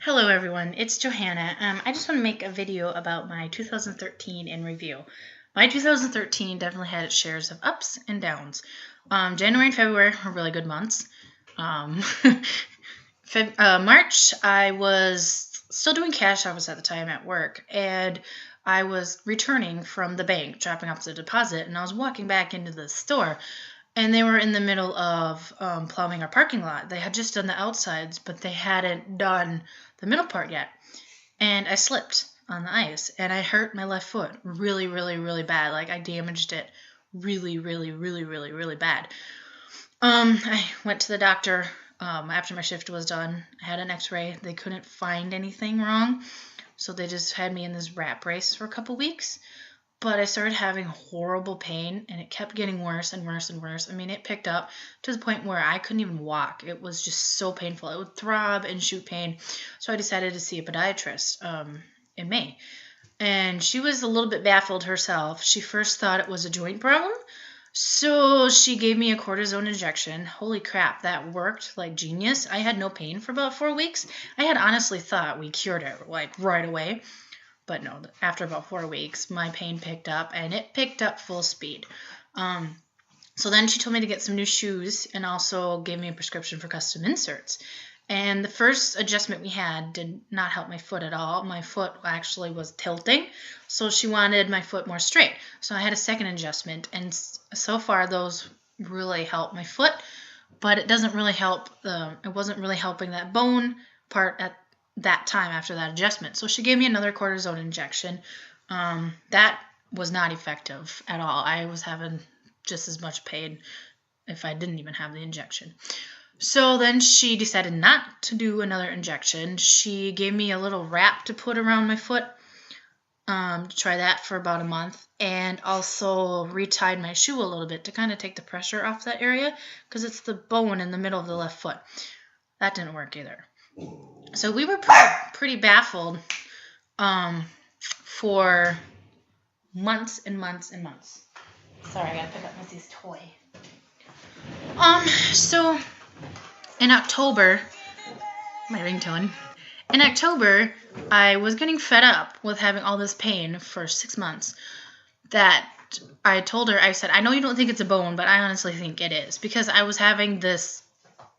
Hello everyone, it's Johanna. I just want to make a video about my 2013 in review. My 2013 definitely had its shares of ups and downs. January and February were really good months. March, I was still doing cash office at the time at work, and I was returning from the bank, dropping off the deposit, and I was walking back into the store, and they were in the middle of plowing our parking lot. They had just done the outsides, but they hadn't done the middle part yet. And I slipped on the ice, and I hurt my left foot really, really, really bad. Like, I damaged it really, really, really, really, really bad. I went to the doctor after my shift was done. I had an x-ray. They couldn't find anything wrong, so they just had me in this rat brace for a couple weeks. But I started having horrible pain, and it kept getting worse and worse and worse. I mean, it picked up to the point where I couldn't even walk. It was just so painful. It would throb and shoot pain. So I decided to see a podiatrist in May. And she was a little bit baffled herself. She first thought it was a joint problem. So she gave me a cortisone injection. Holy crap, that worked like genius. I had no pain for about 4 weeks. I had honestly thought we cured it like right away. But no, after about 4 weeks, my pain picked up, and it picked up full speed. So then she told me to get some new shoes and also gave me a prescription for custom inserts. And the first adjustment we had did not help my foot at all. My foot actually was tilting, so she wanted my foot more straight. So I had a second adjustment, and so far those really help my foot, but it doesn't really help. It wasn't really helping that bone part at that time after that adjustment. So she gave me another cortisone injection. That was not effective at all. I was having just as much pain if I didn't even have the injection. So then she decided not to do another injection. She gave me a little wrap to put around my foot, to try that for about a month, and also retied my shoe a little bit to kind of take the pressure off that area, because it's the bone in the middle of the left foot. That didn't work either. So we were pretty baffled for months and months and months. Sorry, I gotta pick up Missy's toy. So in October, my ringtone. In October, I was getting fed up with having all this pain for 6 months. That I told her, I said, I know you don't think it's a bone, but I honestly think it is, because I was having this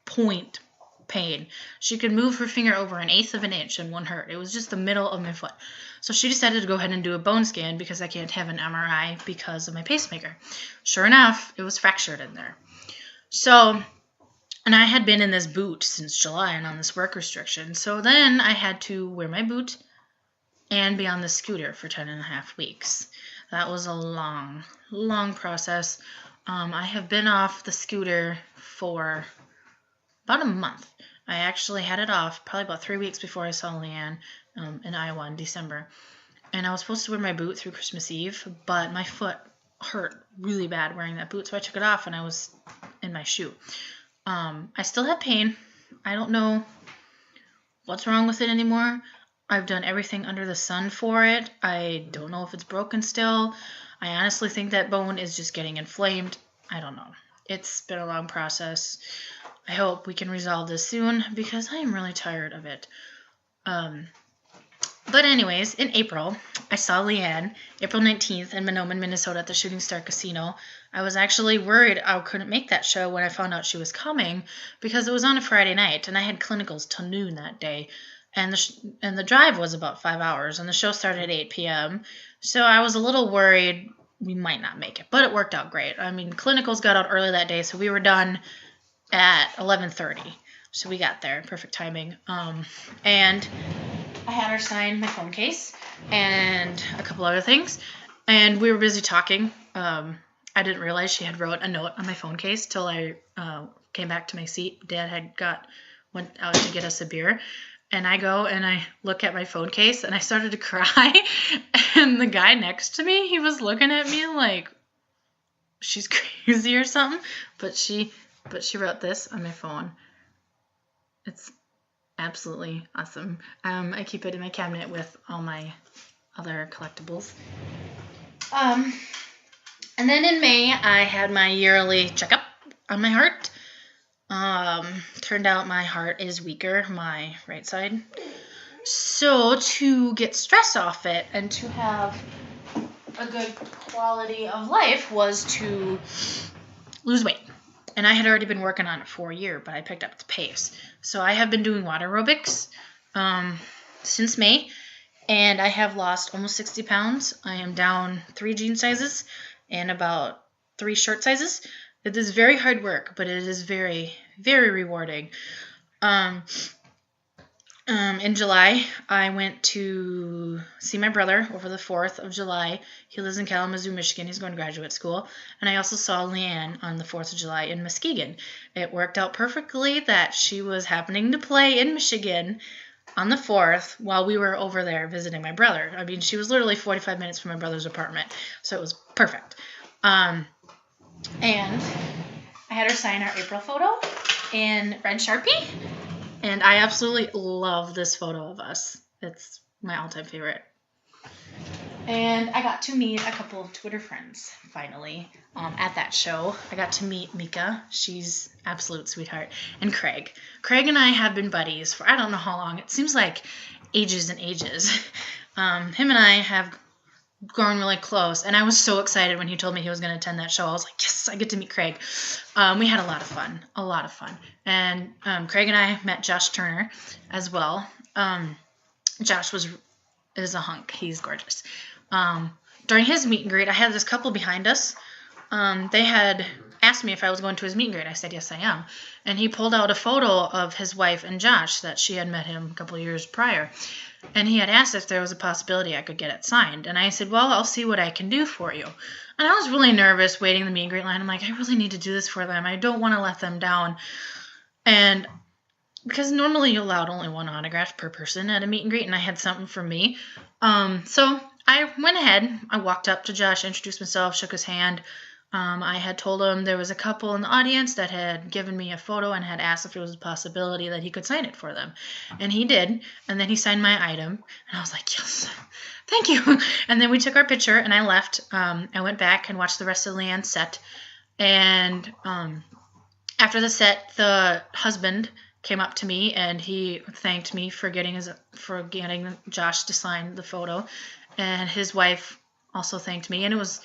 point pain. She could move her finger over 1/8 of an inch and wouldn't hurt. It was just the middle of my foot. So she decided to go ahead and do a bone scan because I can't have an MRI because of my pacemaker. Sure enough, it was fractured in there. So, and I had been in this boot since July and on this work restriction. So then I had to wear my boot and be on the scooter for 10.5 weeks. That was a long, long process. I have been off the scooter for about a month. I actually had it off probably about 3 weeks before I saw Leanne in Iowa in December. And I was supposed to wear my boot through Christmas Eve, but my foot hurt really bad wearing that boot, so I took it off and I was in my shoe. I still have pain. I don't know what's wrong with it anymore. I've done everything under the sun for it. I don't know if it's broken still. I honestly think that bone is just getting inflamed. I don't know. It's been a long process. I hope we can resolve this soon because I am really tired of it. But anyways, in April, I saw Leanne, April 19th in Mahnomen, Minnesota at the Shooting Star Casino. I was actually worried I couldn't make that show when I found out she was coming because it was on a Friday night and I had clinicals till noon that day. And the drive was about 5 hours and the show started at 8 p.m. So I was a little worried we might not make it, but it worked out great. I mean, clinicals got out early that day, so we were done at 11:30. So we got there, perfect timing. And I had her sign my phone case and a couple other things. And we were busy talking. I didn't realize she had wrote a note on my phone case till I came back to my seat. Dad had went out to get us a beer. And I go and I look at my phone case and I started to cry. And the guy next to me, he was looking at me like she's crazy or something. But she wrote this on my phone. It's absolutely awesome. I keep it in my cabinet with all my other collectibles. And then in May, I had my yearly checkup on my heart. Turned out my heart is weaker, my right side. So to get stress off it and to have a good quality of life was to lose weight. And I had already been working on it for a year, but I picked up the pace. So I have been doing water aerobics since May, and I have lost almost 60 pounds. I am down 3 jean sizes and about 3 shirt sizes. It is very hard work, but it is very, very rewarding. In July, I went to see my brother over the 4th of July. He lives in Kalamazoo, Michigan. He's going to graduate school. And I also saw Leanne on the 4th of July in Muskegon. It worked out perfectly that she was happening to play in Michigan on the 4th while we were over there visiting my brother. I mean, she was literally 45 minutes from my brother's apartment, so it was perfect. And I had her sign our April photo in red Sharpie. And I absolutely love this photo of us. It's my all-time favorite. And I got to meet a couple of Twitter friends, finally, at that show. I got to meet Mika. She's absolute sweetheart. And Craig. Craig and I have been buddies for I don't know how long. It seems like ages and ages. Him and I have grown really close, and I was so excited when he told me he was going to attend that show. I was like, yes, I get to meet Craig. We had a lot of fun. And Craig and I met Josh Turner as well. Josh is a hunk. He's gorgeous. During his meet and greet, I had this couple behind us. They had asked me if I was going to his meet and greet. I said, yes, I am. And he pulled out a photo of his wife and Josh that she had met him a couple of years prior. And he had asked if there was a possibility I could get it signed. And I said, well, I'll see what I can do for you. And I was really nervous waiting the meet and greet line. I'm like, I really need to do this for them. I don't want to let them down. And because normally you're allowed only 1 autograph per person at a meet and greet, and I had something for me. So I went ahead. I walked up to Josh, introduced myself, shook his hand. I had told him there was a couple in the audience that had given me a photo and had asked if there was a possibility that he could sign it for them. And he did. And then he signed my item. And I was like, yes, thank you. And then we took our picture and I left. I went back and watched the rest of Leanne's set. And after the set, the husband came up to me and he thanked me for getting Josh to sign the photo. And his wife also thanked me. And it was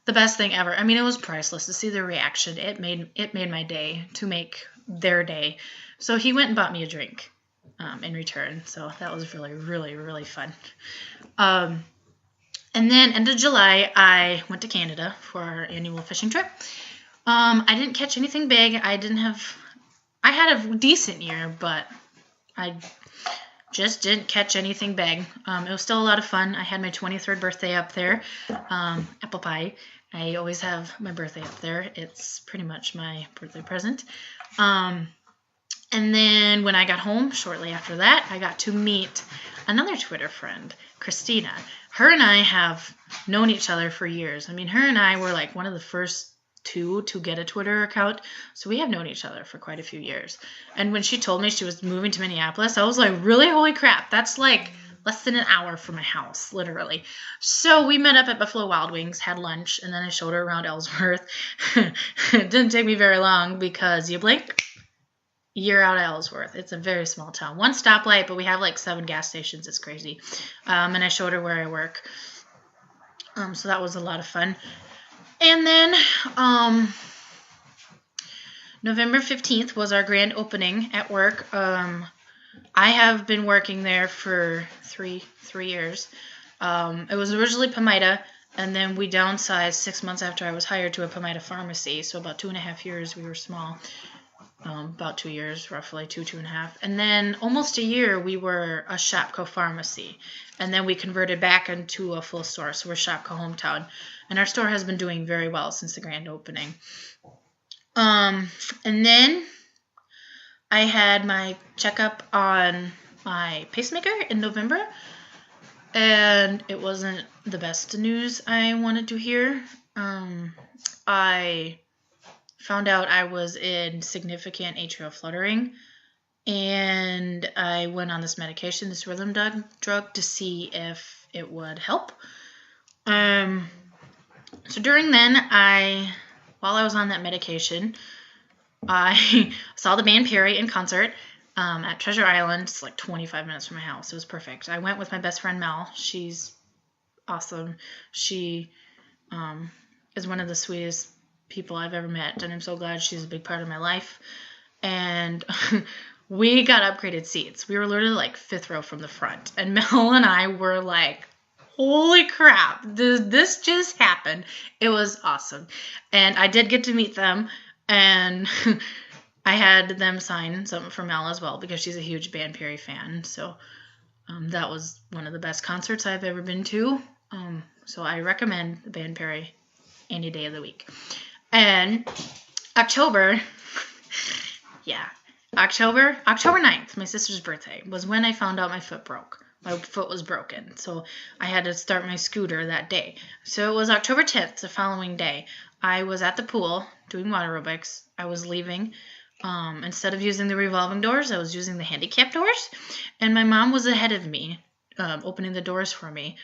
the best thing ever. I mean, it was priceless to see their reaction. It made my day to make their day. So he went and bought me a drink in return. So that was really, really, really fun. And then end of July, I went to Canada for our annual fishing trip. I didn't catch anything big. I had a decent year, but I just didn't catch anything big. It was still a lot of fun. I had my 23rd birthday up there. Apple pie. I always have my birthday up there. It's pretty much my birthday present. And then when I got home, shortly after that, I got to meet another Twitter friend, Christina. Her and I have known each other for years. I mean, her and I were like one of the first 2 to get a Twitter account. So we have known each other for quite a few years. And when she told me she was moving to Minneapolis, I was like, really? Holy crap. That's like less than an hour from my house, literally. So we met up at Buffalo Wild Wings, had lunch, and then I showed her around Ellsworth. It didn't take me very long because you blink, you're out of Ellsworth. It's a very small town. 1 stoplight, but we have like 7 gas stations. It's crazy. And I showed her where I work. So that was a lot of fun. And then November 15th was our grand opening at work. I have been working there for three years. It was originally Pomaida, and then we downsized 6 months after I was hired to a Pomaida pharmacy. So about 2.5 years we were small. About 2 years, roughly 2.5. And then almost a year we were a Shopko pharmacy. And then we converted back into a full store. So we're Shopko Hometown. And our store has been doing very well since the grand opening. And then I had my checkup on my pacemaker in November. And it wasn't the best news I wanted to hear. I found out I was in significant atrial fluttering, and I went on this medication, this rhythm drug, to see if it would help. So during then, while I was on that medication, I saw the band Perry in concert. at Treasure Island. It's like 25 minutes from my house. It was perfect. I went with my best friend Mel. She's awesome. She is one of the sweetest people I've ever met, and I'm so glad she's a big part of my life. And we got upgraded seats. We were literally like 5th row from the front, and Mel and I were like, holy crap, this just happened. It was awesome. And I did get to meet them, and I had them sign something for Mel as well because she's a huge Ban Perry fan. So that was one of the best concerts I've ever been to. So I recommend the Ban Perry any day of the week. And October 9th, my sister's birthday, was when I found out my foot broke. My foot was broken, so I had to start my scooter that day. So it was October 10th, the following day. I was at the pool doing water aerobics. I was leaving. Instead of using the revolving doors, I was using the handicap doors. And my mom was ahead of me, opening the doors for me.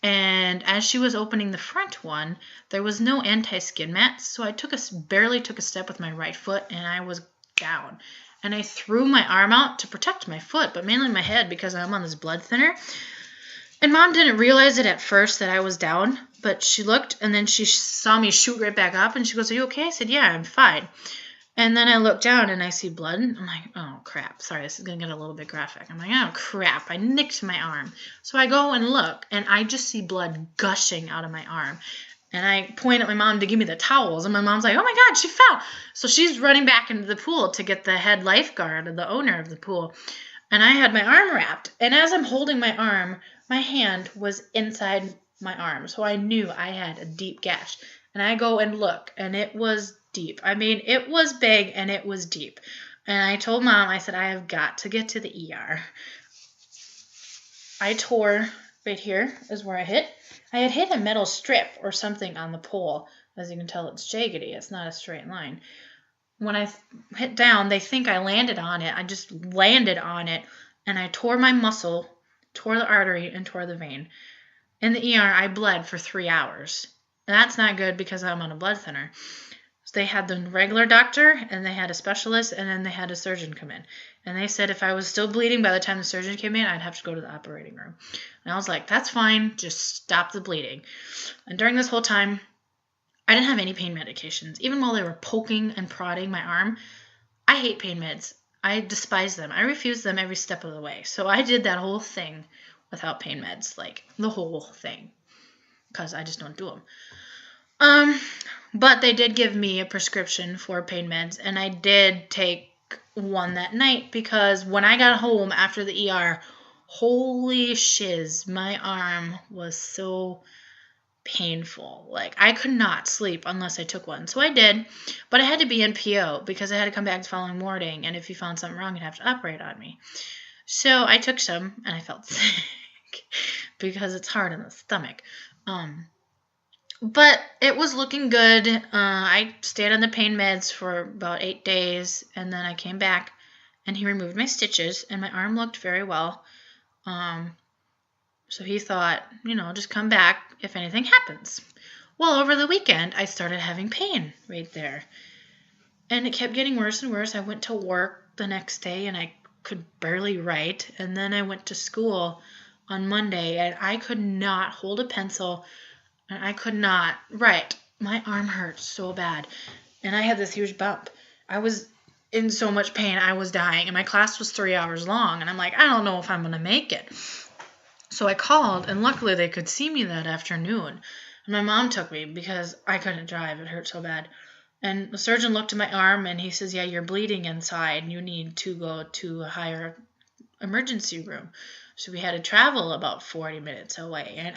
And as she was opening the front one, there was no anti-skid mat, so I barely took a step with my right foot, and I was down. And I threw my arm out to protect my foot, but mainly my head because I'm on this blood thinner. And Mom didn't realize it at first that I was down, but she looked, and then she saw me shoot right back up, and she goes, "Are you okay?" I said, "Yeah, I'm fine." And then I look down, and I see blood. I'm like, oh, crap. Sorry, this is going to get a little bit graphic. I'm like, oh, crap. I nicked my arm. So I go and look, and I just see blood gushing out of my arm. And I point at my mom to give me the towels, and my mom's like, oh, my God, she fell. So she's running back into the pool to get the head lifeguard, or the owner of the pool. And I had my arm wrapped. And as I'm holding my arm, my hand was inside my arm. So I knew I had a deep gash. And I go and look, and it was deep. I mean, it was big and it was deep. And I told Mom, I said, I have got to get to the ER. I tore right here is where I hit. I had hit a metal strip or something on the pole. As you can tell, it's jaggedy. It's not a straight line. When I hit down, they think I landed on it. I just landed on it, and I tore my muscle, tore the artery, and tore the vein. In the ER, I bled for 3 hours. And that's not good because I'm on a blood thinner. So they had the regular doctor, and they had a specialist, and then they had a surgeon come in. And they said if I was still bleeding by the time the surgeon came in, I'd have to go to the operating room. And I was like, that's fine. Just stop the bleeding. And during this whole time, I didn't have any pain medications. Even while they were poking and prodding my arm, I hate pain meds. I despise them. I refuse them every step of the way. So I did that whole thing without pain meds, like the whole thing, because I just don't do them. But they did give me a prescription for pain meds, and I did take one that night because when I got home after the ER, holy shiz, my arm was so painful. Like, I could not sleep unless I took one. So I did, but I had to be in PO because I had to come back the following morning, and if you found something wrong, you'd have to operate on me. So I took some, and I felt sick because it's hard in the stomach. But it was looking good. I stayed on the pain meds for about 8 days, and then I came back, and he removed my stitches, and my arm looked very well. So he thought, just come back if anything happens. Well, over the weekend, I started having pain right there, and it kept getting worse and worse. I went to work the next day, and I could barely write, and then I went to school on Monday, and I could not hold a pencil, and I could not write. My arm hurt so bad, and I had this huge bump. I was in so much pain, I was dying, and my class was 3 hours long, and I'm like, I don't know if I'm going to make it. So I called, and luckily they could see me that afternoon, and my mom took me because I couldn't drive. It hurt so bad. And the surgeon looked at my arm, and he says, yeah, you're bleeding inside, and you need to go to a higher emergency room. So we had to travel about 40 minutes away, and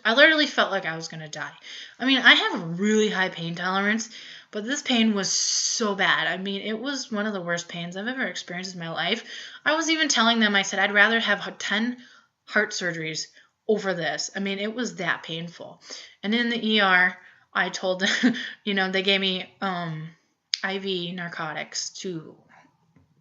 I literally felt like I was going to die. I mean, I have a really high pain tolerance, but this pain was so bad. I mean, it was one of the worst pains I've ever experienced in my life. I was even telling them, I said, I'd rather have 10 heart surgeries over this. I mean, it was that painful. And in the ER, I told them, they gave me IV narcotics to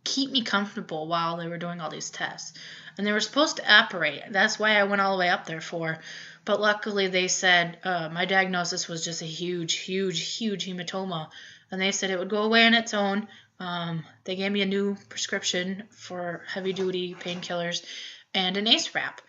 keep me comfortable while they were doing all these tests. And they were supposed to operate. That's why I went all the way up there for. But luckily they said my diagnosis was just a huge, huge, huge hematoma. And they said it would go away on its own. They gave me a new prescription for heavy-duty painkillers and an ACE wrap.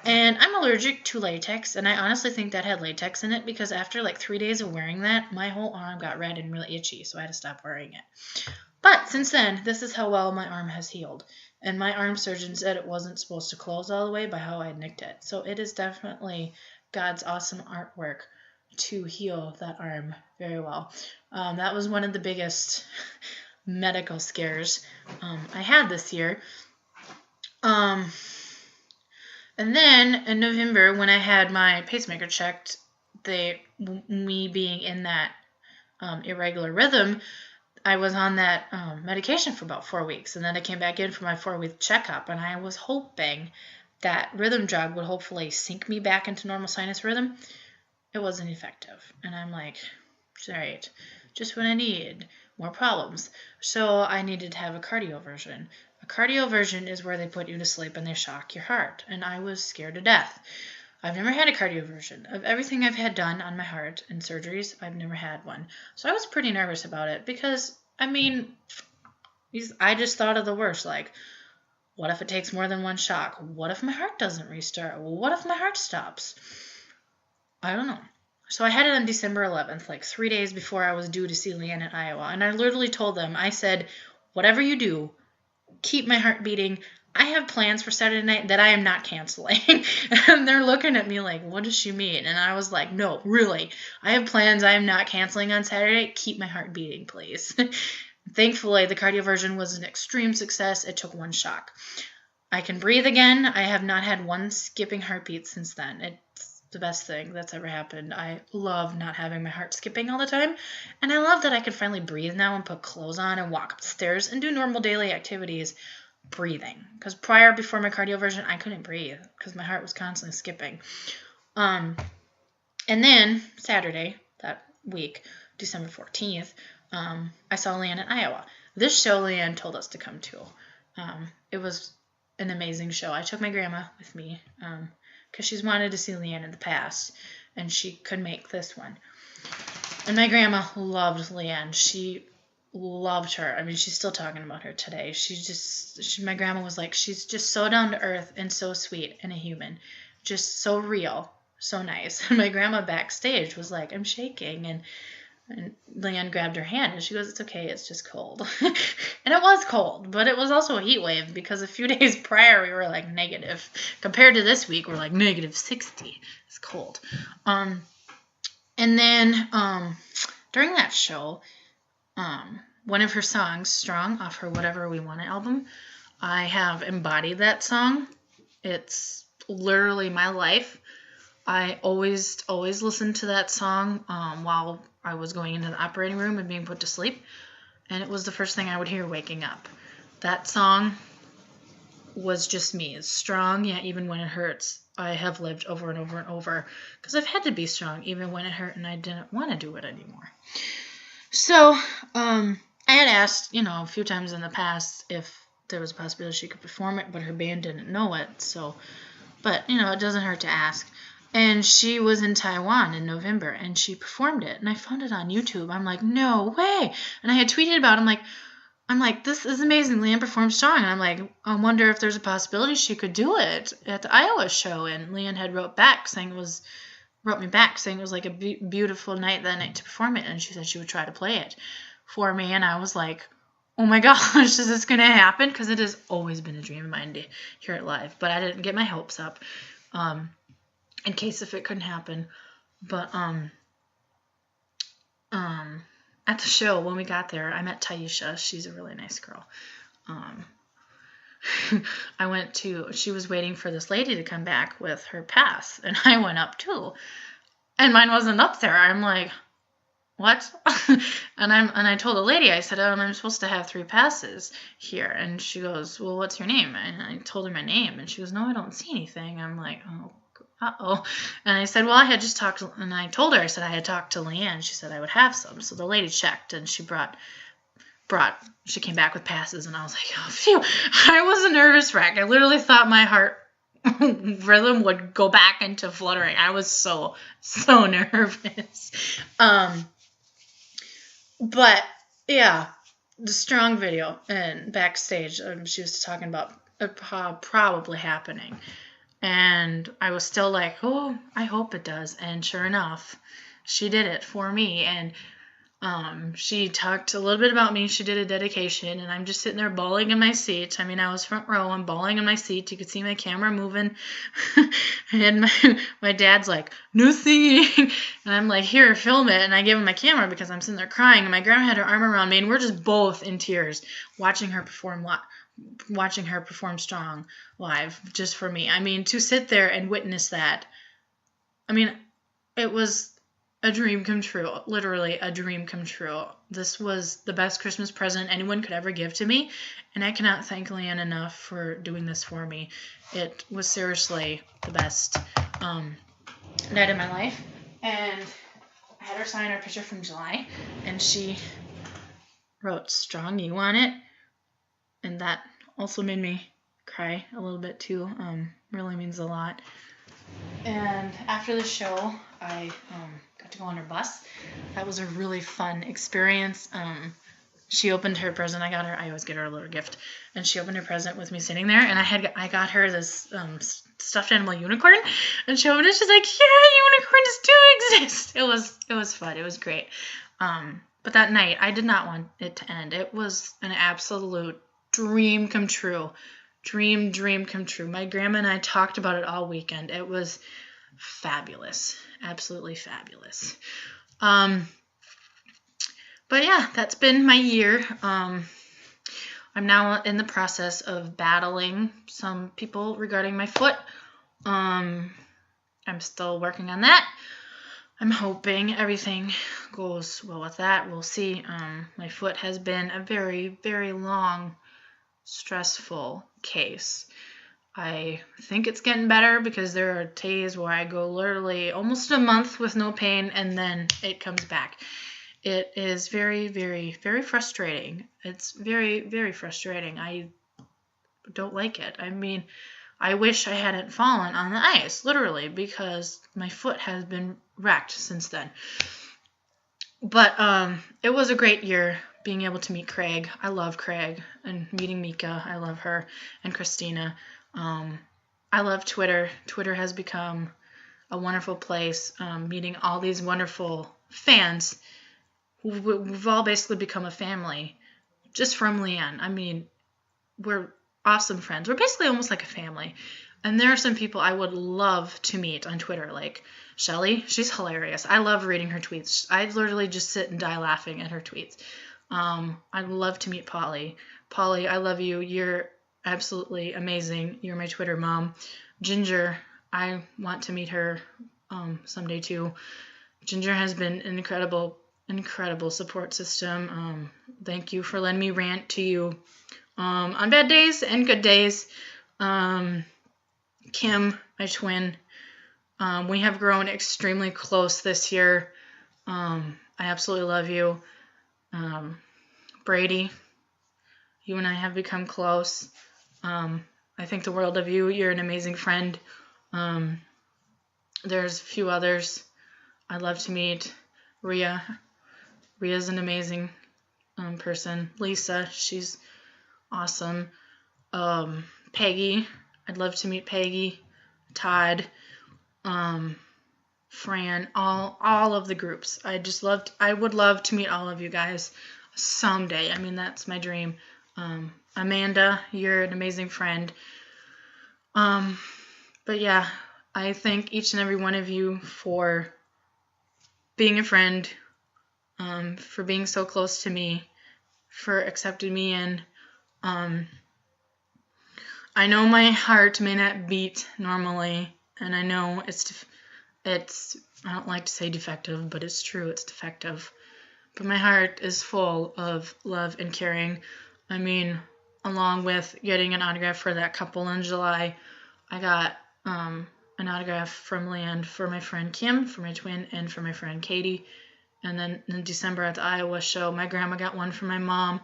And I'm allergic to latex, and I honestly think that had latex in it because after like 3 days of wearing that, my whole arm got red and really itchy, so I had to stop wearing it. But since then, this is how well my arm has healed. And my arm surgeon said it wasn't supposed to close all the way by how I nicked it. So it is definitely God's awesome artwork to heal that arm very well. That was one of the biggest medical scares I had this year. And then in November, when I had my pacemaker checked, me being in that irregular rhythm, I was on that medication for about 4 weeks, and then I came back in for my 4-week checkup, and I was hoping that rhythm drug would hopefully sink me back into normal sinus rhythm. It wasn't effective, and I'm like, all right, just what I need, more problems. So I needed to have a cardioversion. A cardioversion is where they put you to sleep and they shock your heart, and I was scared to death. I've never had a cardioversion. Of everything I've had done on my heart and surgeries, I've never had one. So I was pretty nervous about it because, I mean, I just thought of the worst. Like, what if it takes more than one shock? What if my heart doesn't restart? What if my heart stops? I don't know. So I had it on December 11th, like 3 days before I was due to see Leanne in Iowa. And I literally told them, I said, whatever you do, keep my heart beating. I have plans for Saturday night that I am not canceling. And they're looking at me like, what does she mean? And I was like, no, really. I have plans I am not canceling on Saturday. Keep my heart beating, please. Thankfully, the cardioversion was an extreme success. It took one shock. I can breathe again. I have not had one skipping heartbeat since then. It's the best thing that's ever happened. I love not having my heart skipping all the time. And I love that I can finally breathe now and put clothes on and walk up the stairs and do normal daily activities breathing. Because before my cardioversion, I couldn't breathe because my heart was constantly skipping. And then Saturday, that week, December 14th, I saw Leanne in Iowa. This show Leanne told us to come to. It was an amazing show. I took my grandma with me because she's wanted to see Leanne in the past, and she could make this one. And my grandma loved Leanne. She loved her. I mean, she's still talking about her today. My grandma was like, she's just so down to earth and so sweet and a human. Just so real, so nice. And my grandma backstage was like, I'm shaking. And Leanne grabbed her hand and she goes, it's okay, it's just cold. And it was cold, but it was also a heat wave because a few days prior we were like negative. Compared to this week, we're like negative 60. It's cold. And then during that show, one of her songs, Strong, off her Whatever We Want album, I have embodied that song. It's literally my life. I always listened to that song while I was going into the operating room and being put to sleep, and it was the first thing I would hear waking up. That song was just me. It's strong, yet even when it hurts, I have lived over and over and over because I've had to be strong even when it hurt and I didn't want to do it anymore. So I had asked, a few times in the past if there was a possibility she could perform it, but her band didn't know it. But it doesn't hurt to ask. And she was in Taiwan in November, and she performed it. And I found it on YouTube. I'm like, no way. And I had tweeted about it. I'm like, this is amazing. Leanne performed Strong. And I'm like, I wonder if there's a possibility she could do it at the Iowa show. And Leanne had wrote me back saying it was like a beautiful night that night to perform it. And she said she would try to play it for me. And I was like, oh my gosh, is this going to happen? Because it has always been a dream of mine to hear it live. But I didn't get my hopes up. In case if it couldn't happen. But at the show when we got there, I met Taisha. She's a really nice girl. She was waiting for this lady to come back with her pass, and I went up too. And mine wasn't up there. I'm like, what? and I told the lady, I said, I'm supposed to have 3 passes here. And she goes, well, what's your name? And I told her my name, and she goes, no, I don't see anything. I'm like, oh. Uh-oh. And I said, well, I had just talked, and I told her, I said I had talked to Leanne. She said I would have some. So the lady checked, and she she came back with passes, and I was like, oh, phew. I was a nervous wreck. I literally thought my heart rhythm would go back into fluttering. I was so nervous. But, yeah, the strong video and backstage, she was talking about probably happening. And I was still like, oh, I hope it does. And sure enough, she did it for me. And she talked a little bit about me. She did a dedication, and I'm just sitting there bawling in my seat. I mean, I was front row. I'm bawling in my seat. You could see my camera moving. And my dad's like, no singing. And I'm like, here, film it. And I give him my camera because I'm sitting there crying. And my grandma had her arm around me, and we're just both in tears watching her perform Strong live just for me. I mean, to sit there and witness that, I mean, it was a dream come true, literally a dream come true. This was the best Christmas present anyone could ever give to me, and I cannot thank Leanne enough for doing this for me. It was seriously the best night of my life, and I had her sign our picture from July, and she wrote, "Strong, you want it?" And that also made me cry a little bit too. Really means a lot. And after the show, I got to go on her bus. That was a really fun experience. She opened her present. I always get her a little gift, and she opened her present with me sitting there. And I got her this stuffed animal unicorn, and she opened it. She's like, "Yeah, unicorns do exist." It was fun. It was great. But that night, I did not want it to end. It was an absolute dream come true. Dream come true. My grandma and I talked about it all weekend. It was fabulous. Absolutely fabulous. But yeah, that's been my year. I'm now in the process of battling some people regarding my foot. I'm still working on that. I'm hoping everything goes well with that. We'll see. My foot has been a very, very long, stressful case. I think it's getting better because there are days where I go literally almost a month with no pain, and then it comes back. It is very, very, very frustrating. It's very, very frustrating. I don't like it. I mean, I wish I hadn't fallen on the ice, literally, because my foot has been wrecked since then. But it was a great year being able to meet Craig. I love Craig, and meeting Mika. I love her, and Christina. I love Twitter. Twitter has become a wonderful place. Meeting all these wonderful fans. We've all basically become a family just from Leanne. I mean, we're awesome friends. We're basically almost like a family. And there are some people I would love to meet on Twitter, like Shelly. She's hilarious. I love reading her tweets. I literally just sit and die laughing at her tweets. I'd love to meet Polly. Polly, I love you. You're absolutely amazing. You're my Twitter mom. Ginger, I want to meet her someday too. Ginger has been an incredible support system. Thank you for letting me rant to you on bad days and good days. Kim, my twin, we have grown extremely close this year. I absolutely love you. Brady, you and I have become close. I think the world of you. You're an amazing friend. There's a few others I'd love to meet. Ria's an amazing person. Lisa, she's awesome. Peggy, I'd love to meet Peggy. Todd, Fran, all of the groups. I would love to meet all of you guys someday. I mean, that's my dream. Amanda, you're an amazing friend. But yeah, I thank each and every one of you for being a friend, for being so close to me, for accepting me in. I know my heart may not beat normally, and I know it's I don't like to say defective, but it's true, it's defective. But my heart is full of love and caring. I mean, along with getting an autograph for that couple in July, I got an autograph from Leanne for my friend Kim, for my twin, and for my friend Katie. And then in December at the Iowa show, my grandma got one for my mom,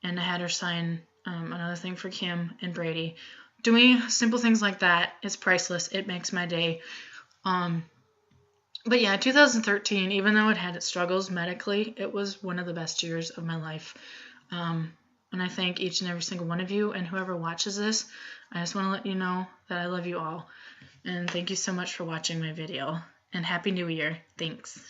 and I had her sign another thing for Kim and Brady. Doing simple things like that is priceless. It makes my day. But yeah, 2013, even though it had its struggles medically, it was one of the best years of my life. And I thank each and every single one of you, and whoever watches this. I just want to let you know that I love you all. And thank you so much for watching my video. And Happy New Year. Thanks.